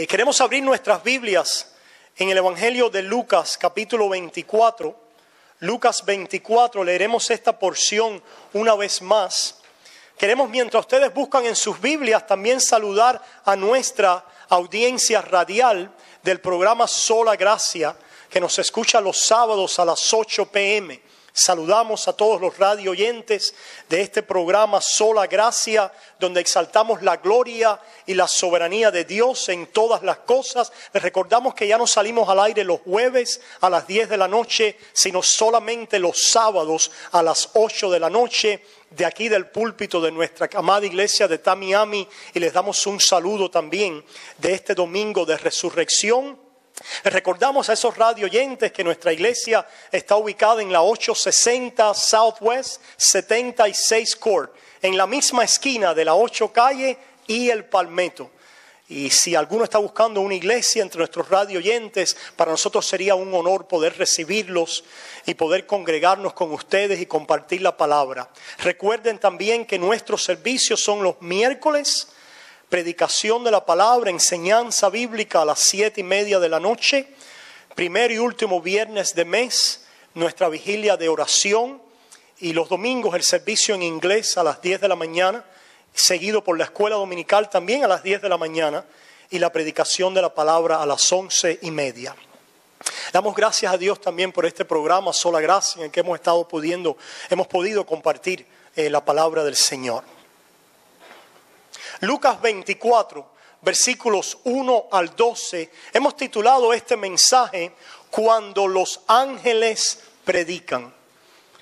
Queremos abrir nuestras Biblias en el Evangelio de Lucas, capítulo 24. Lucas 24, leeremos esta porción una vez más. Queremos, mientras ustedes buscan en sus Biblias, también saludar a nuestra audiencia radial del programa Sola Gracia, que nos escucha los sábados a las 8 p.m. Saludamos a todos los radio oyentes de este programa Sola Gracia, donde exaltamos la gloria y la soberanía de Dios en todas las cosas. Les recordamos que ya no salimos al aire los jueves a las 10 de la noche, sino solamente los sábados a las 8 de la noche, de aquí del púlpito de nuestra amada iglesia de Tamiami. Y les damos un saludo también de este domingo de resurrección. Recordamos a esos radio oyentes que nuestra iglesia está ubicada en la 860 Southwest 76 Court, en la misma esquina de la 8 Calle y el Palmetto. Y si alguno está buscando una iglesia entre nuestros radio oyentes, para nosotros sería un honor poder recibirlos y poder congregarnos con ustedes y compartir la palabra. Recuerden también que nuestros servicios son los miércoles. Predicación de la palabra, enseñanza bíblica a las 7:30 de la noche. Primer y último viernes de mes, nuestra vigilia de oración. Y los domingos el servicio en inglés a las 10 de la mañana, seguido por la escuela dominical también a las 10 de la mañana. Y la predicación de la palabra a las 11:30. Damos gracias a Dios también por este programa Sola Gracia, en el que hemos podido compartir la palabra del Señor. Lucas 24, versículos 1 al 12, hemos titulado este mensaje Cuando los ángeles predican.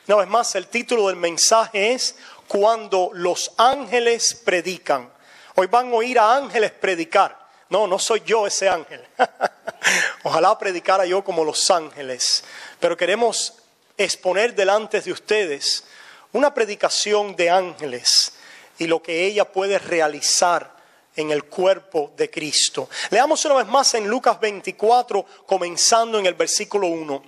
Una vez más, el título del mensaje es Cuando los ángeles predican. Hoy van a oír a ángeles predicar. No soy yo ese ángel. Ojalá predicara yo como los ángeles. Pero queremos exponer delante de ustedes una predicación de ángeles y lo que ella puede realizar en el cuerpo de Cristo. Leamos una vez más en Lucas 24, comenzando en el versículo 1.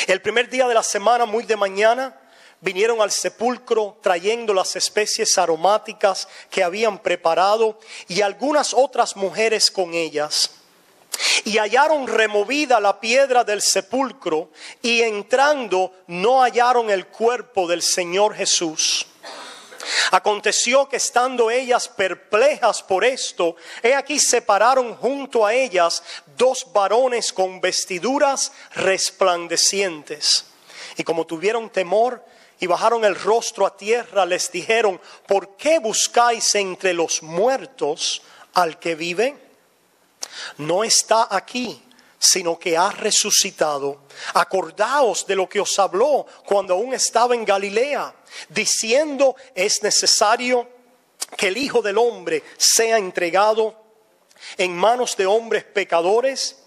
El primer día de la semana, muy de mañana, vinieron al sepulcro trayendo las especies aromáticas que habían preparado y algunas otras mujeres con ellas. Y hallaron removida la piedra del sepulcro y entrando no hallaron el cuerpo del Señor Jesús. Aconteció que estando ellas perplejas por esto, he aquí se pararon junto a ellas dos varones con vestiduras resplandecientes. Y como tuvieron temor y bajaron el rostro a tierra, les dijeron: ¿por qué buscáis entre los muertos al que vive? No está aquí, sino que ha resucitado. Acordaos de lo que os habló cuando aún estaba en Galilea, diciendo: es necesario que el Hijo del Hombre sea entregado en manos de hombres pecadores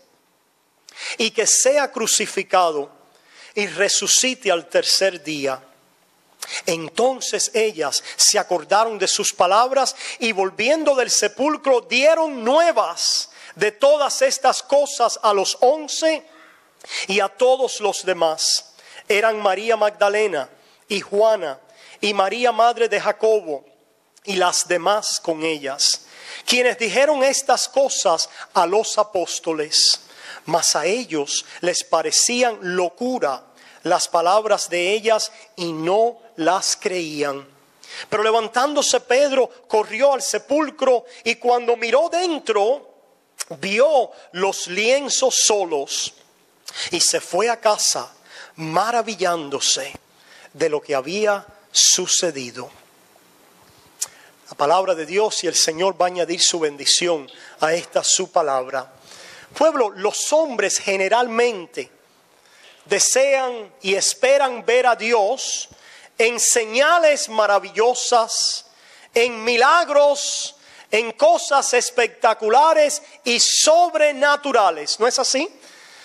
y que sea crucificado y resucite al tercer día. Entonces ellas se acordaron de sus palabras y volviendo del sepulcro dieron nuevas de todas estas cosas a los 11 y a todos los demás. Eran María Magdalena y Juana y María madre de Jacobo y las demás con ellas, quienes dijeron estas cosas a los apóstoles. Mas a ellos les parecían locura las palabras de ellas y no las creían. Pero levantándose Pedro corrió al sepulcro y cuando miró dentro vio los lienzos solos y se fue a casa maravillándose de lo que había sucedido. La palabra de Dios, y el Señor va a añadir su bendición a esta su palabra. Pueblo, los hombres generalmente desean y esperan ver a Dios en señales maravillosas, en milagros, en cosas espectaculares y sobrenaturales. ¿No es así?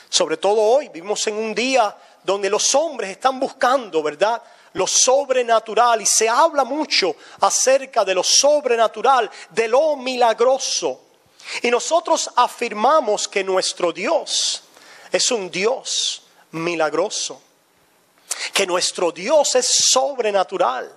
Sobre todo hoy vivimos en un día donde los hombres están buscando, ¿verdad?, lo sobrenatural, y se habla mucho acerca de lo sobrenatural, de lo milagroso. Y nosotros afirmamos que nuestro Dios es un Dios milagroso, que nuestro Dios es sobrenatural,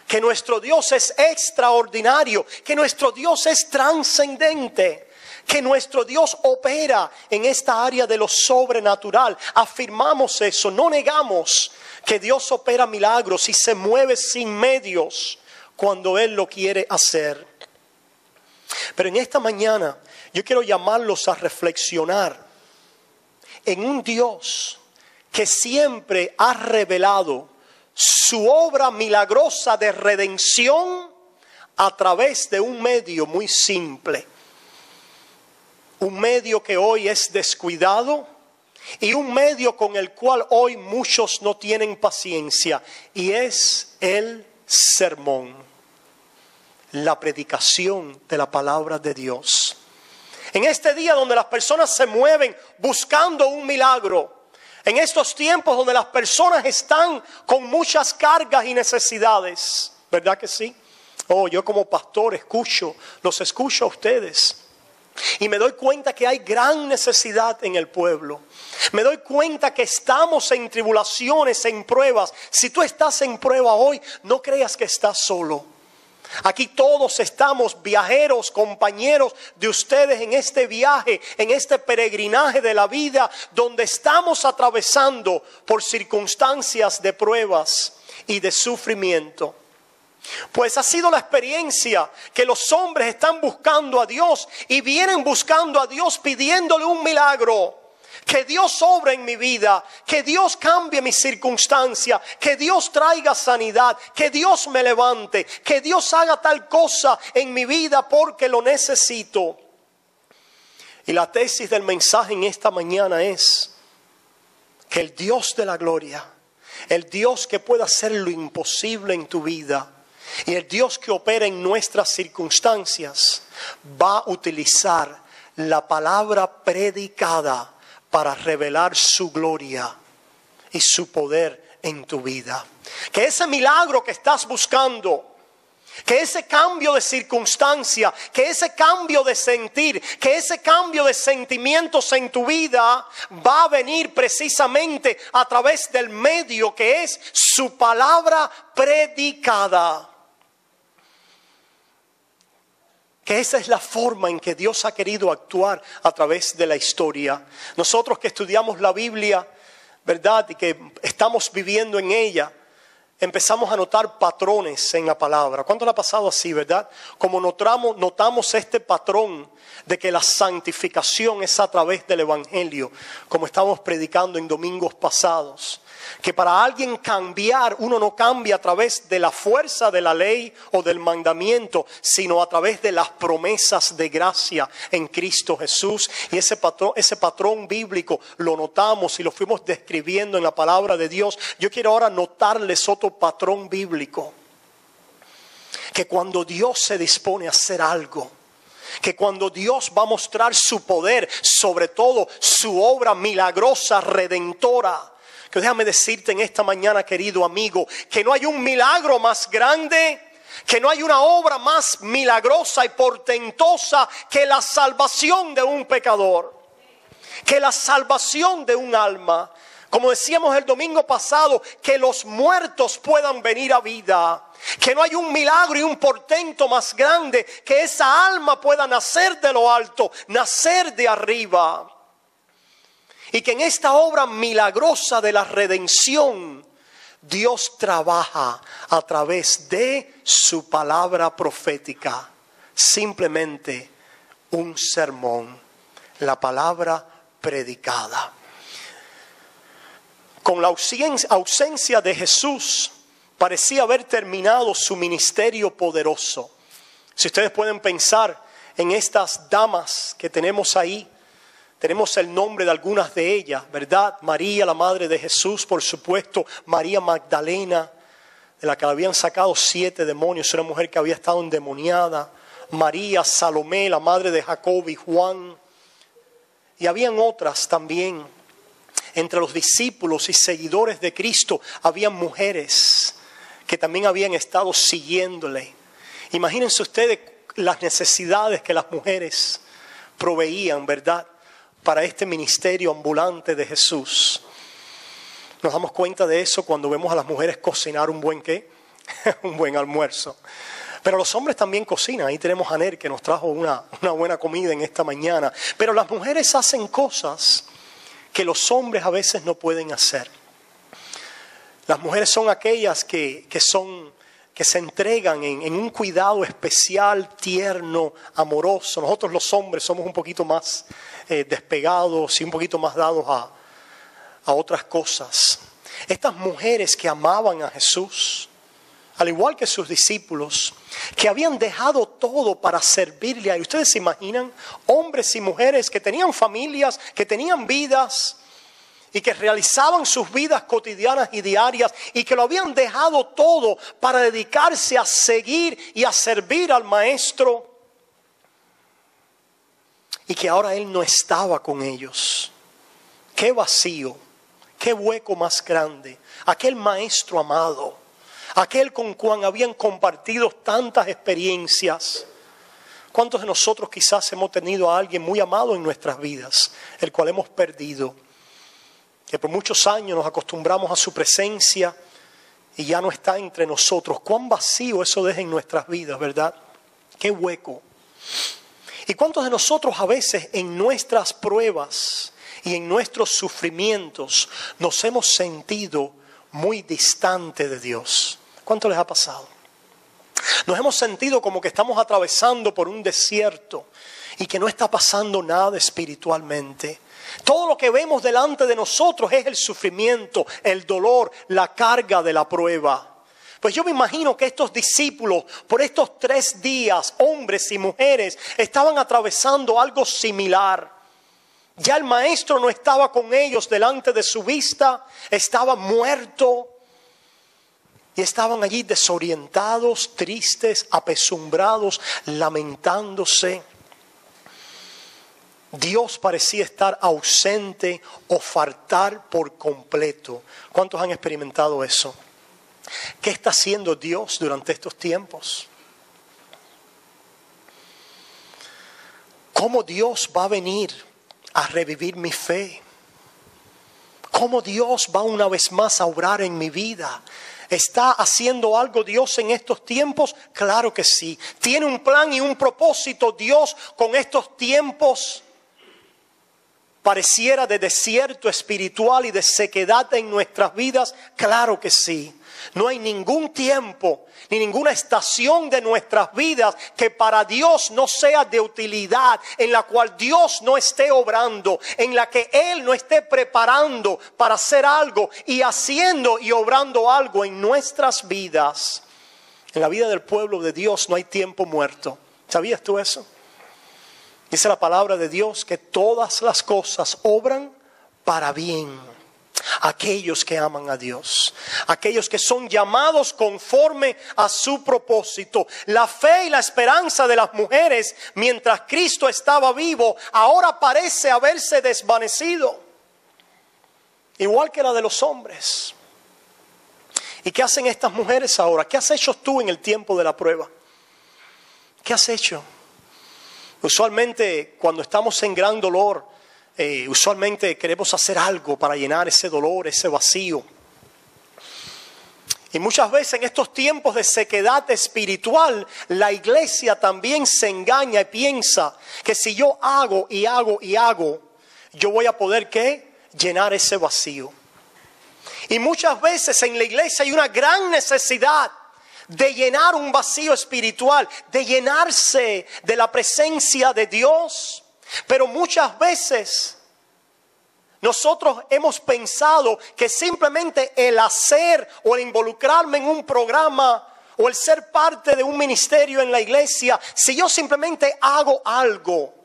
que nuestro Dios es extraordinario, que nuestro Dios es trascendente, que nuestro Dios opera en esta área de lo sobrenatural. Afirmamos eso, no negamos que Dios opera milagros y se mueve sin medios cuando Él lo quiere hacer. Pero en esta mañana yo quiero llamarlos a reflexionar en un Dios que siempre ha revelado su obra milagrosa de redención a través de un medio muy simple. Un medio que hoy es descuidado y un medio con el cual hoy muchos no tienen paciencia, y es el sermón, la predicación de la palabra de Dios. En este día donde las personas se mueven buscando un milagro, en estos tiempos donde las personas están con muchas cargas y necesidades, ¿verdad que sí? Yo como pastor los escucho a ustedes. Y me doy cuenta que hay gran necesidad en el pueblo. Me doy cuenta que estamos en tribulaciones, en pruebas. Si tú estás en prueba hoy, no creas que estás solo. Aquí todos estamos viajeros, compañeros de ustedes en este viaje, en este peregrinaje de la vida, donde estamos atravesando por circunstancias de pruebas y de sufrimiento. Pues ha sido la experiencia que los hombres están buscando a Dios y vienen buscando a Dios pidiéndole un milagro. Que Dios obre en mi vida, que Dios cambie mi circunstancia, que Dios traiga sanidad, que Dios me levante, que Dios haga tal cosa en mi vida porque lo necesito. Y la tesis del mensaje en esta mañana es que el Dios de la gloria, el Dios que puede hacer lo imposible en tu vida, y el Dios que opera en nuestras circunstancias, va a utilizar la palabra predicada para revelar su gloria y su poder en tu vida. Que ese milagro que estás buscando, que ese cambio de circunstancia, que ese cambio de sentir, que ese cambio de sentimientos en tu vida va a venir precisamente a través del medio que es su palabra predicada. Que esa es la forma en que Dios ha querido actuar a través de la historia. Nosotros que estudiamos la Biblia, ¿verdad? Y que estamos viviendo en ella, empezamos a notar patrones en la palabra. ¿Cuánto le ha pasado así, verdad? Como notamos este patrón de que la santificación es a través del Evangelio, como estamos predicando en domingos pasados. Que para alguien cambiar, uno no cambia a través de la fuerza de la ley o del mandamiento, sino a través de las promesas de gracia en Cristo Jesús. Y ese patrón bíblico lo notamos y lo fuimos describiendo en la palabra de Dios. Yo quiero ahora notarles otro patrón bíblico. Que cuando Dios se dispone a hacer algo, que cuando Dios va a mostrar su poder, sobre todo su obra milagrosa, redentora, que déjame decirte en esta mañana, querido amigo, que no hay un milagro más grande, que no hay una obra más milagrosa y portentosa que la salvación de un pecador, que la salvación de un alma. Como decíamos el domingo pasado, que los muertos puedan venir a vida. Que no hay un milagro y un portento más grande que esa alma pueda nacer de lo alto, nacer de arriba. Y que en esta obra milagrosa de la redención, Dios trabaja a través de su palabra profética. Simplemente un sermón, la palabra predicada. Con la ausencia de Jesús, parecía haber terminado su ministerio poderoso. Si ustedes pueden pensar en estas damas que tenemos ahí, tenemos el nombre de algunas de ellas, ¿verdad? María, la madre de Jesús, por supuesto. María Magdalena, de la que le habían sacado 7 demonios, una mujer que había estado endemoniada. María, Salomé, la madre de Jacob y Juan. Y habían otras también. Entre los discípulos y seguidores de Cristo habían mujeres que también habían estado siguiéndole. Imagínense ustedes las necesidades que las mujeres proveían, ¿verdad?, para este ministerio ambulante de Jesús. Nos damos cuenta de eso cuando vemos a las mujeres cocinar un buen ¿qué? Un buen almuerzo. Pero los hombres también cocinan. Ahí tenemos a Ner que nos trajo una buena comida en esta mañana. Pero las mujeres hacen cosas que los hombres a veces no pueden hacer. Las mujeres son aquellas que se entregan en un cuidado especial, tierno, amoroso. Nosotros los hombres somos un poquito más despegados y un poquito más dados a otras cosas. Estas mujeres que amaban a Jesús, al igual que sus discípulos, que habían dejado todo para servirle a él. ¿Ustedes se imaginan? Hombres y mujeres que tenían familias, que tenían vidas y que realizaban sus vidas cotidianas y diarias y que lo habían dejado todo para dedicarse a seguir y a servir al Maestro. Y que ahora él no estaba con ellos. Qué vacío, qué hueco más grande. Aquel Maestro amado, aquel con quien habían compartido tantas experiencias. ¿Cuántos de nosotros quizás hemos tenido a alguien muy amado en nuestras vidas, el cual hemos perdido? Que por muchos años nos acostumbramos a su presencia y ya no está entre nosotros. Cuán vacío eso deja en nuestras vidas, ¿verdad? Qué hueco. ¿Y cuántos de nosotros a veces en nuestras pruebas y en nuestros sufrimientos nos hemos sentido muy distantes de Dios? ¿Cuánto les ha pasado? Nos hemos sentido como que estamos atravesando por un desierto y que no está pasando nada espiritualmente. Todo lo que vemos delante de nosotros es el sufrimiento, el dolor, la carga de la prueba. Pues yo me imagino que estos discípulos, por estos 3 días, hombres y mujeres, estaban atravesando algo similar. Ya el Maestro no estaba con ellos delante de su vista, estaba muerto. Y estaban allí desorientados, tristes, apesumbrados, lamentándose. Dios parecía estar ausente o faltar por completo. ¿Cuántos han experimentado eso? ¿Qué está haciendo Dios durante estos tiempos? ¿Cómo Dios va a venir a revivir mi fe? ¿Cómo Dios va una vez más a obrar en mi vida? ¿Está haciendo algo Dios en estos tiempos? Claro que sí. ¿Tiene un plan y un propósito Dios con estos tiempos? Pareciera de desierto espiritual y de sequedad en nuestras vidas. Claro que sí. No hay ningún tiempo ni ninguna estación de nuestras vidas que para Dios no sea de utilidad, en la cual Dios no esté obrando, en la que Él no esté preparando para hacer algo y haciendo y obrando algo en nuestras vidas. En la vida del pueblo de Dios no hay tiempo muerto. ¿Sabías tú eso? Dice la palabra de Dios que todas las cosas obran para bien. Aquellos que aman a Dios, aquellos que son llamados conforme a su propósito. La fe y la esperanza de las mujeres mientras Cristo estaba vivo ahora parece haberse desvanecido, igual que la de los hombres. ¿Y qué hacen estas mujeres ahora? ¿Qué has hecho tú en el tiempo de la prueba? ¿Qué has hecho? Usualmente cuando estamos en gran dolor, usualmente queremos hacer algo para llenar ese dolor, ese vacío. Y muchas veces en estos tiempos de sequedad espiritual, la iglesia también se engaña y piensa que si yo hago y hago y hago, yo voy a poder ¿qué? Llenar ese vacío. Y muchas veces en la iglesia hay una gran necesidad de llenar un vacío espiritual, de llenarse de la presencia de Dios. Pero muchas veces nosotros hemos pensado que simplemente el hacer o el involucrarme en un programa o el ser parte de un ministerio en la iglesia, si yo simplemente hago algo,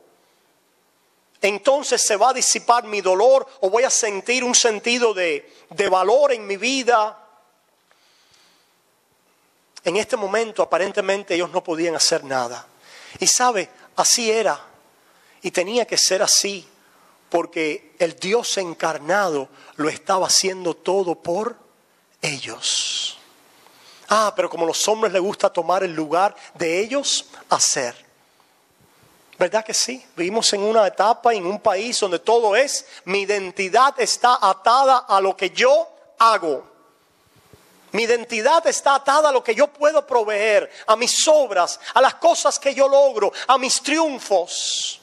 entonces se va a disipar mi dolor o voy a sentir un sentido de valor en mi vida. En este momento aparentemente ellos no podían hacer nada. Y sabe, así era. Y tenía que ser así, porque el Dios encarnado lo estaba haciendo todo por ellos. Pero como a los hombres les gusta tomar el lugar de ellos, hacer. ¿Verdad que sí? Vivimos en una etapa, en un país donde todo es, mi identidad está atada a lo que yo hago. Mi identidad está atada a lo que yo puedo proveer, a mis obras, a las cosas que yo logro, a mis triunfos.